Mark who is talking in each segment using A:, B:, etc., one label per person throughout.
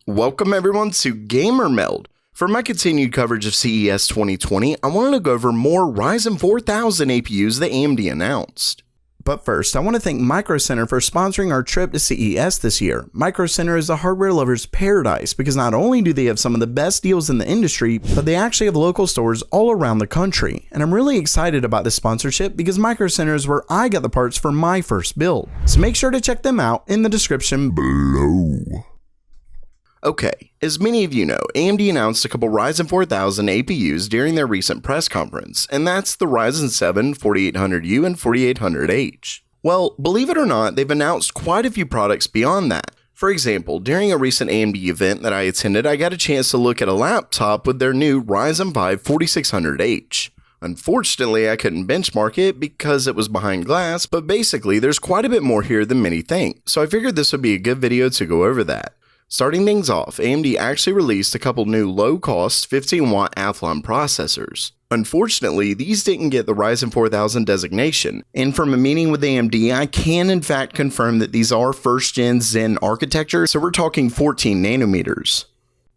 A: Welcome everyone to Gamer Meld. For my continued coverage of CES 2020, I wanted to go over more Ryzen 4000 APUs that AMD announced. But first, I want to thank Micro Center for sponsoring our trip to CES this year. Micro Center is a hardware lover's paradise because not only do they have some of the best deals in the industry, but they actually have local stores all around the country. And I'm really excited about this sponsorship because Micro Center is where I got the parts for my first build. So make sure to check them out in the description below. Okay, as many of you know, AMD announced a couple Ryzen 4000 APUs during their recent press conference, and that's the Ryzen 7 4800U and 4800H. Well, believe it or not, they've announced quite a few products beyond that. For example, during a recent AMD event that I attended, I got a chance to look at a laptop with their new Ryzen 5 4600H. Unfortunately, I couldn't benchmark it because it was behind glass, but basically there's quite a bit more here than many think, so I figured this would be a good video to go over that. Starting things off, AMD actually released a couple new low-cost 15-watt Athlon processors. Unfortunately, these didn't get the Ryzen 4000 designation, and from a meeting with AMD, I can in fact confirm that these are first-gen Zen architecture, so we're talking 14 nanometers.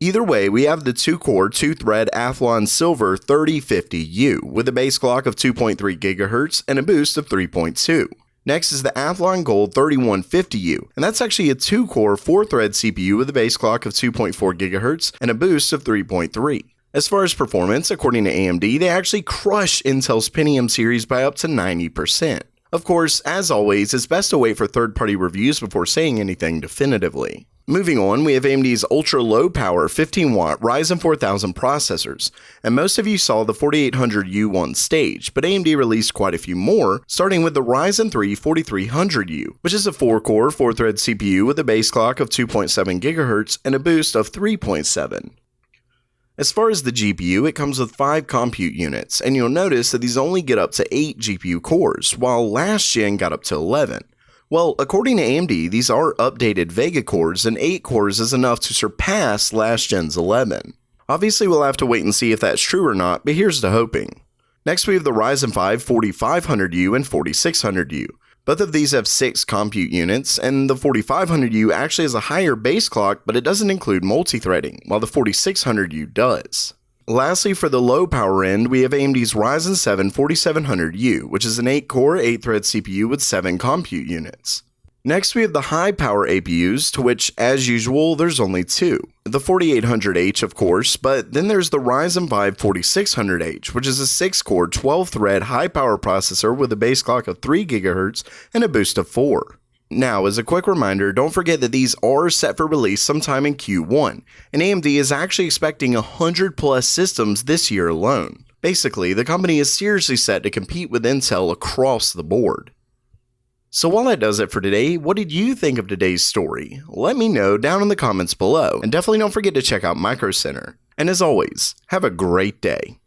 A: Either way, we have the 2-core, 2-thread Athlon Silver 3050U with a base clock of 2.3 GHz and a boost of 3.2. Next is the Athlon Gold 3150U, and that's actually a 2-core, 4-thread CPU with a base clock of 2.4 GHz and a boost of 3.3. As far as performance, according to AMD, they actually crush Intel's Pentium series by up to 90%. Of course, as always, it's best to wait for third-party reviews before saying anything definitively. Moving on, we have AMD's ultra-low-power 15-watt Ryzen 4000 processors, and most of you saw the 4800U on stage, but AMD released quite a few more, starting with the Ryzen 3 4300U, which is a 4-core, 4-thread CPU with a base clock of 2.7 GHz and a boost of 3.7. As far as the GPU, it comes with 5 compute units, and you'll notice that these only get up to 8 GPU cores, while last gen got up to 11. Well, according to AMD, these are updated Vega cores, and 8 cores is enough to surpass last gen's 11. Obviously, we'll have to wait and see if that's true or not, but here's to hoping. Next, we have the Ryzen 5 4500U and 4600U. Both of these have 6 compute units, and the 4500U actually has a higher base clock, but it doesn't include multi-threading, while the 4600U does. Lastly, for the low power end, we have AMD's Ryzen 7 4700U, which is an 8-core, 8-thread CPU with 7 compute units. Next, we have the high power APUs, to which, as usual, there's only 2. The 4800H, of course, but then there's the Ryzen 5 4600H, which is a 6-core, 12-thread high-power processor with a base clock of 3 GHz and a boost of 4. Now, as a quick reminder, don't forget that these are set for release sometime in Q1, and AMD is actually expecting 100+ systems this year alone. Basically, the company is seriously set to compete with Intel across the board. So while that does it for today, what did you think of today's story? Let me know down in the comments below, and definitely don't forget to check out Micro Center. And as always, have a great day.